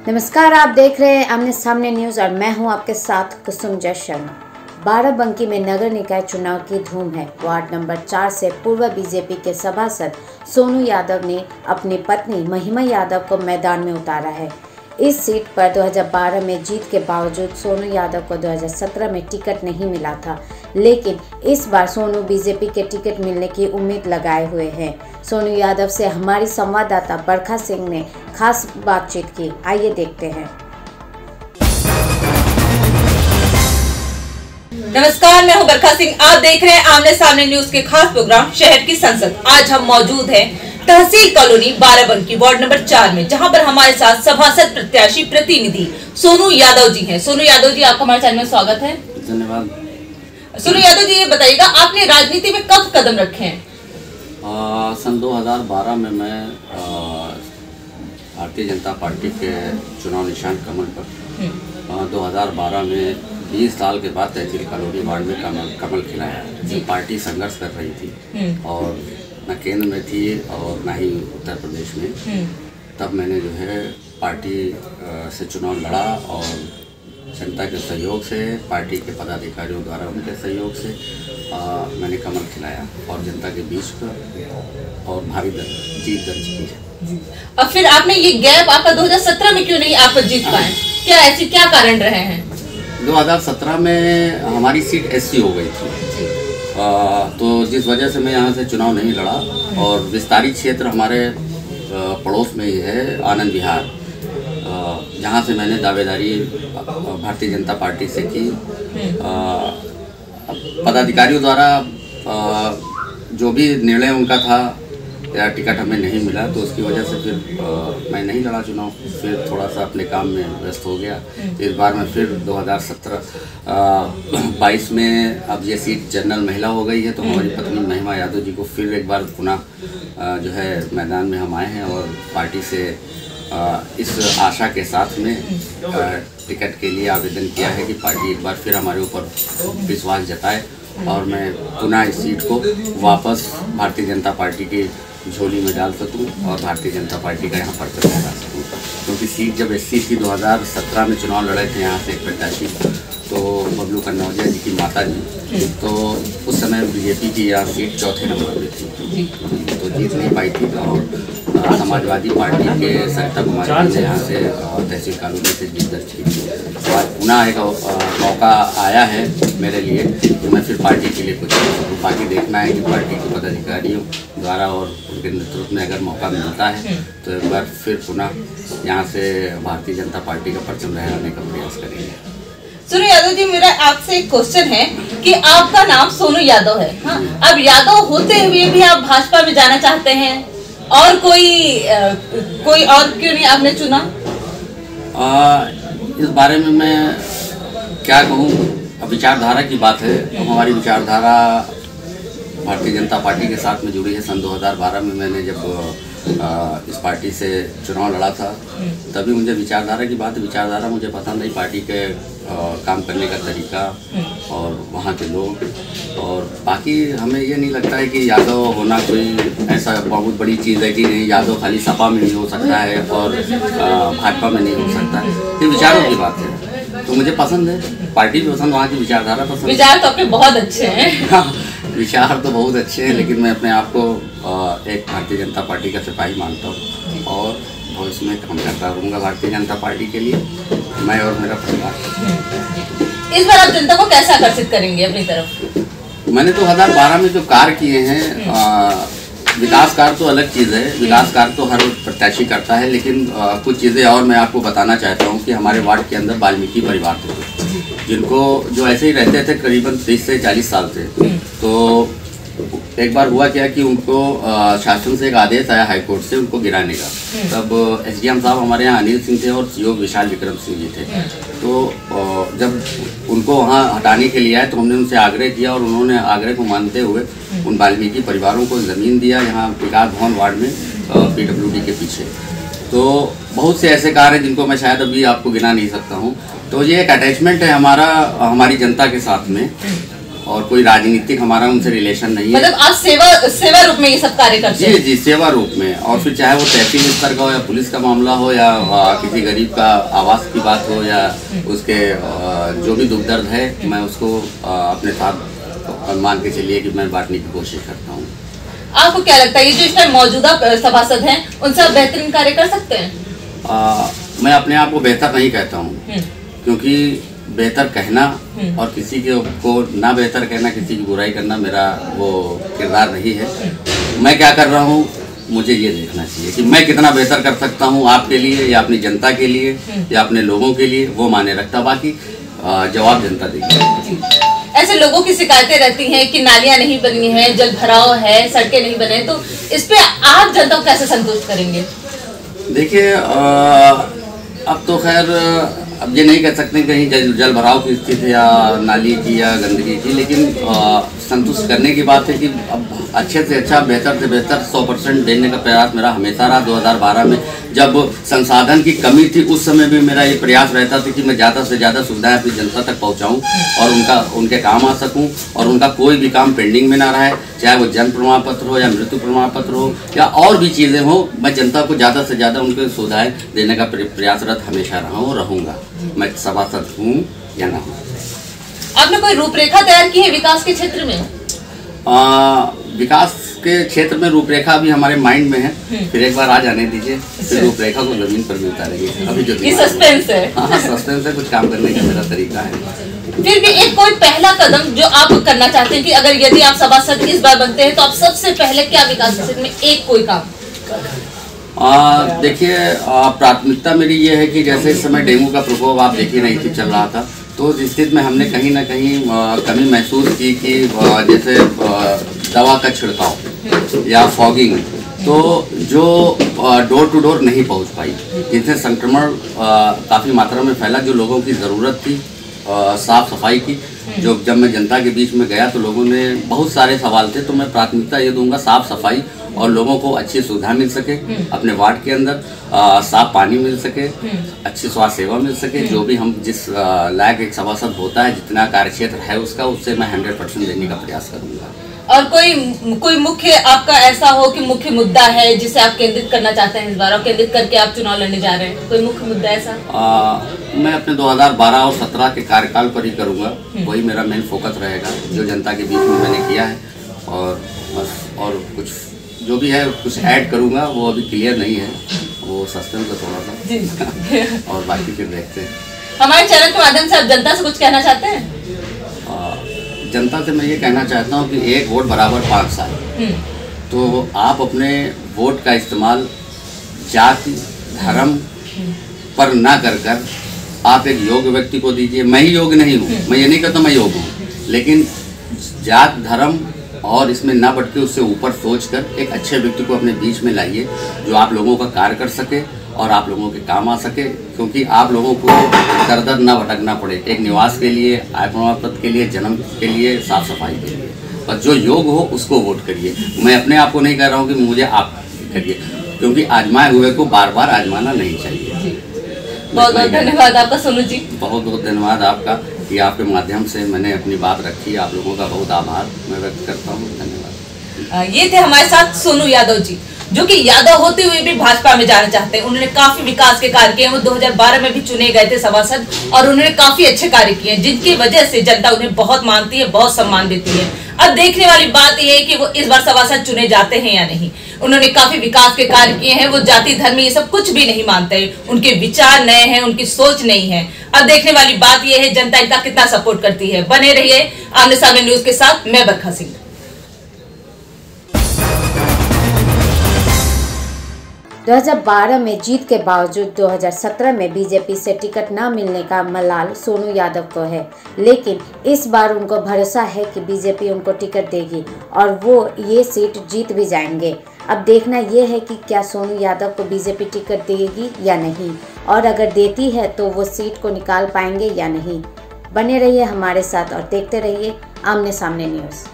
नमस्कार, आप देख रहे हैं आमने सामने न्यूज़ और मैं हूं आपके साथ कुसुम जय शर्मा। बाराबंकी में नगर निकाय चुनाव की धूम है। वार्ड नंबर 4 से पूर्व बीजेपी के सभासद सोनू यादव ने अपनी पत्नी महिमा यादव को मैदान में उतारा है। इस सीट पर 2012 में जीत के बावजूद सोनू यादव को 2017 में टिकट नहीं मिला था, लेकिन इस बार सोनू बीजेपी के टिकट मिलने की उम्मीद लगाए हुए हैं। सोनू यादव से हमारी संवाददाता बरखा सिंह ने खास बातचीत की, आइए देखते हैं। नमस्कार, मैं हूं बरखा सिंह। आप देख रहे हैं आमने सामने न्यूज के खास प्रोग्राम शहर की संसद। आज हम मौजूद हैं तहसील कॉलोनी बाराबंकी वार्ड नंबर 4 में, जहां पर हमारे साथ सभासद प्रत्याशी प्रतिनिधि सोनू यादव जी हैं। सोनू यादव जी, आपका हमारे चैनल में स्वागत है। धन्यवाद। सोनू यादव जी, ये बताइएगा आपने राजनीति में कब कदम रखे हैं? सन 2012 में मैं भारतीय जनता पार्टी के चुनाव निशान कमल पर 2012 में 20 साल के बाद तहसील कॉलोनी वार्ड में कमल खिलाया। जो पार्टी संघर्ष कर रही थी और न केंद्र में थी और न ही उत्तर प्रदेश में, तब मैंने जो है पार्टी से चुनाव लड़ा और जनता के सहयोग से, पार्टी के पदाधिकारियों द्वारा उनके सहयोग से मैंने कमल खिलाया और जनता के बीच और भारी जीत दर्ज की है। अब फिर आपने ये गैप आपका 2017 में क्यों नहीं आप जीत पाए? क्या कारण रहे हैं? 2017 में हमारी सीट SC हो गई थी, तो जिस वजह से मैं यहाँ से चुनाव नहीं लड़ा और विस्तारित क्षेत्र हमारे पड़ोस में ही है, आनंद विहार, जहाँ से मैंने दावेदारी भारतीय जनता पार्टी से की। पदाधिकारियों द्वारा जो भी निर्णय उनका था या टिकट हमें नहीं मिला, तो उसकी वजह से फिर मैं नहीं लड़ा चुनाव। फिर थोड़ा सा अपने काम में व्यस्त हो गया। इस बार मैं फिर 2017-22 में अब ये सीट जनरल महिला हो गई है, तो हमारी पत्नी महिमा यादव जी को फिर एक बार पुनः जो है मैदान में हम आए हैं और पार्टी से इस आशा के साथ में टिकट के लिए आवेदन किया है कि पार्टी एक बार फिर हमारे ऊपर विश्वास जताए और मैं पुनः इस सीट को वापस भारतीय जनता पार्टी की झोली में डाल सकूं और भारतीय जनता पार्टी का यहाँ परचम लगा सकूं। क्योंकि सीट जब SC की 2017 में चुनाव लड़े थे यहाँ से एक प्रत्याशी, तो बबलू कन्नौजिया जी की माता जी, तो उस समय बीजेपी की यह सीट चौथे नंबर पे थी, तो जीत नहीं पाई थी। और समाजवादी पार्टी के सरिता कुमार जी ने यहाँ से तहसील कॉलोनी से जीत दर्ज की थी। तो आज पुनः एक मौका आया है मेरे लिए कि मैं फिर पार्टी के लिए कुछ करूँ। बाकी देखना है कि पार्टी के पदाधिकारियों द्वारा और उनके नेतृत्व में अगर मौका मिलता है तो एक बार फिर पुनः यहाँ से भारतीय जनता पार्टी का परचम लहराने का प्रयास करेंगे। सोनू यादव जी, मेरा आपसे एक क्वेश्चन है कि आपका नाम सोनू यादव है, हाँ? अब यादव होते हुए भी आप भाजपा में जाना चाहते हैं, और कोई और क्यों नहीं आपने चुना? इस बारे में मैं क्या कहूँ, विचारधारा की बात है। हमारी विचारधारा भारतीय जनता पार्टी के साथ में जुड़ी है। सन 2012 में मैंने जब इस पार्टी से चुनाव लड़ा था, तभी मुझे विचारधारा की बात, विचारधारा मुझे पसंद है, पार्टी के काम करने का तरीका और वहाँ के लोग। और बाकी हमें ये नहीं लगता है कि यादव होना कोई ऐसा बहुत बड़ी चीज़ है कि नहीं, यादव खाली सपा में नहीं हो सकता है और भाजपा में नहीं हो सकता है। ये विचारों की बात है, तो मुझे पसंद है, पार्टी भी पसंद, वहाँ की विचारधारा पसंद। विचार तो आपके बहुत अच्छे हैं। विचार तो बहुत अच्छे हैं, लेकिन मैं अपने आप को एक भारतीय जनता पार्टी का सिपाही मानता हूँ और भविष्य में काम करता रहूँगा भारतीय जनता पार्टी के लिए, मैं और मेरा परिवार। इस बार आप जनता को कैसे आकर्षित करेंगे अपनी तरफ? मैंने 2012 में जो कार्य किए हैं, विकास कार्य तो अलग चीज़ है, विकास कार्य तो हर प्रत्याशी करता है, लेकिन कुछ चीज़ें और मैं आपको बताना चाहता हूँ कि हमारे वार्ड के अंदर वाल्मीकि परिवार थे, जिनको जो ऐसे ही रहते थे करीबन 30 से 40 साल से। तो एक बार हुआ क्या कि उनको शासन से एक आदेश आया हाई कोर्ट से उनको गिराने का। तब SDM साहब हमारे यहाँ अनिल सिंह थे और CO विशाल विक्रम सिंह जी थे। तो जब उनको वहाँ हटाने के लिए आए तो हमने उनसे आग्रह किया और उन्होंने आग्रह को मानते हुए उन वाल्मीकि परिवारों को ज़मीन दिया यहाँ विकास भवन वार्ड में PWD के पीछे। तो बहुत से ऐसे कार्य हैं जिनको मैं शायद अभी आपको गिना नहीं सकता हूँ। तो ये एक अटैचमेंट है हमारी जनता के साथ में और कोई राजनीतिक हमारा उनसे रिलेशन नहीं है। मतलब आप सेवा रूप में ये सब कार्य करते हैं? जी, सेवा रूप में। और फिर चाहे वो तहसील स्तर का हो या पुलिस का मामला हो या किसी गरीब का आवास की बात हो या उसके जो भी दुख दर्द है, मैं उसको अपने साथ मान के चलिए कि मैं बांटने की कोशिश करता हूँ। आपको क्या लगता है ये जो इस टाइम मौजूदा सभासद हैं उनसे आप बेहतरीन कार्य कर सकते हैं? मैं अपने आप को बेहतर नहीं कहता हूँ, क्योंकि बेहतर कहना और किसी को ना बेहतर कहना, किसी की बुराई करना मेरा वो किरदार नहीं है। मैं क्या कर रहा हूँ मुझे ये देखना चाहिए कि मैं कितना बेहतर कर सकता हूँ आपके लिए या अपनी जनता के लिए या अपने लोगों के लिए, वो माने रखता। बाकी जवाब जनता देगी। ऐसे लोगों की शिकायतें रहती हैं कि नालियां नहीं बनी हैं, जल भराव है, सड़कें नहीं बने, तो इस पे आप जनता को कैसे संतुष्ट करेंगे? देखिए, अब तो खैर अब ये नहीं कह सकते कहीं जल भराव की स्थिति या नाली की या गंदगी की, लेकिन संतुष्ट करने की बात है कि अब अच्छे से अच्छा, बेहतर से बेहतर 100% देने का प्रयास मेरा हमेशा रहा। 2012 में जब संसाधन की कमी थी उस समय भी मेरा ये प्रयास रहता था कि मैं ज़्यादा से ज़्यादा सुविधाएं अपनी जनता तक पहुंचाऊं और उनके काम आ सकूं और उनका कोई भी काम पेंडिंग में ना रहे, चाहे वो जन्म प्रमाण पत्र हो या मृत्यु प्रमाण पत्र हो या और भी चीज़ें हो। मैं जनता को ज़्यादा से ज़्यादा उनके सुविधाएँ देने का प्रयासरत हमेशा रहा हूँ, रहूँगा। मैं सभासद हूँ या ना हूँ। आपने कोई रूपरेखा तैयार की है विकास के क्षेत्र में? विकास के क्षेत्र में रूपरेखा अभी हमारे माइंड में है, फिर एक बार आ जाने दीजिए, फिर रूपरेखा को जमीन पर भी उतारेंगे। अभी जो सस्पेंस है। हाँ, सस्पेंस है, कुछ काम करने का मेरा तरीका है। फिर भी एक कोई पहला कदम जो आप करना चाहते हैं कि अगर यदि आप सभासद इस बार बनते हैं तो आप सबसे पहले क्या विकास के क्षेत्र में एक कोई काम? देखिए, प्राथमिकता मेरी ये है कि जैसे इस समय डेंगू का प्रकोप आप देखिए नहीं थी चल रहा था, तो उस स्थिति में हमने कहीं ना कहीं कमी महसूस की कि जैसे दवा का छिड़काव या फॉगिंग, तो जो डोर टू डोर नहीं पहुंच पाई, जिनसे संक्रमण काफ़ी मात्रा में फैला। जो लोगों की ज़रूरत थी साफ़ सफाई की, जो जब मैं जनता के बीच में गया तो लोगों ने बहुत सारे सवाल थे, तो मैं प्राथमिकता ये दूंगा साफ़ सफाई और लोगों को अच्छी सुविधा मिल सके, अपने वार्ड के अंदर साफ पानी मिल सके, अच्छी स्वास्थ्य सेवा मिल सके। जो भी हम जिस लायक एक सभासद होता है, जितना कार्यक्षेत्र है उसका, उससे मैं 100% देने का प्रयास करूंगा। और कोई मुख्य आपका ऐसा हो कि मुख्य मुद्दा है जिसे आप केंद्रित करना चाहते हैं इस बार और केंद्रित करके आप चुनाव लड़ने जा रहे हैं, कोई मुख्य मुद्दा ऐसा? मैं अपने 2012 और 17 के कार्यकाल पर ही करूंगा, वही मेरा मेन फोकस रहेगा, जो जनता के बीच में मैंने किया है। और कुछ जो भी है कुछ ऐड करूंगा, वो अभी क्लियर नहीं है, वो सस्पेंस है थोड़ा सा। और बाकी फिर देखते हैं। हमारे चैनल के माध्यम से आप जनता से कुछ कहना चाहते हैं? जनता से मैं ये कहना चाहता हूँ कि एक वोट बराबर 5 साल। तो आप अपने वोट का इस्तेमाल जाति धर्म पर ना कर आप एक योग्य व्यक्ति को दीजिए। मैं ही योग्य नहीं हूँ, मैं ये नहीं कहता मैं योग्य हूँ, लेकिन जात धर्म और इसमें ना बढ़ के उससे ऊपर सोचकर एक अच्छे व्यक्ति को अपने बीच में लाइए, जो आप लोगों का कार्य कर सके और आप लोगों के काम आ सके, क्योंकि आप लोगों को दर दर ना भटकना पड़े। एक निवास के लिए, आय प्रमाण पत्र के लिए, जन्म के लिए, साफ सफाई के लिए, बस जो योग्य हो उसको वोट करिए। मैं अपने आप को नहीं कह रहा हूँ कि मुझे आप करिए, क्योंकि आजमाए हुए को बार बार आजमाना नहीं चाहिए। बहुत बहुत धन्यवाद आपका सोनू जी। बहुत बहुत धन्यवाद आपका कि आपके माध्यम से मैंने अपनी बात रखी। आप लोगों का बहुत आभार मैं व्यक्त करता हूँ। धन्यवाद। ये थे हमारे साथ सोनू यादव जी, जो कि यादव होते हुए भी भाजपा में जाना चाहते हैं। उन्होंने काफी विकास के कार्य किए। वो 2012 में भी चुने गए थे सभासद और उन्होंने काफी अच्छे कार्य किए, जिनकी वजह से जनता उन्हें बहुत मानती है, बहुत सम्मान देती है। अब देखने वाली बात यह है कि वो इस बार सभासद चुने जाते हैं या नहीं। उन्होंने काफी विकास के कार्य किए हैं। वो जाति धर्म ये सब कुछ भी नहीं मानते, उनके विचार नए हैं, उनकी सोच नहीं है। अब देखने वाली बात यह है जनता इनका कितना सपोर्ट करती है। बने रहिए आमने सामने न्यूज के साथ, मैं बरखा सिंह। 2012 में जीत के बावजूद 2017 में बीजेपी से टिकट न मिलने का मलाल सोनू यादव को है, लेकिन इस बार उनको भरोसा है कि बीजेपी उनको टिकट देगी और वो ये सीट जीत भी जाएंगे। अब देखना ये है कि क्या सोनू यादव को बीजेपी टिकट देगी या नहीं, और अगर देती है तो वो सीट को निकाल पाएंगे या नहीं। बने रहिए हमारे साथ और देखते रहिए आमने सामने न्यूज़।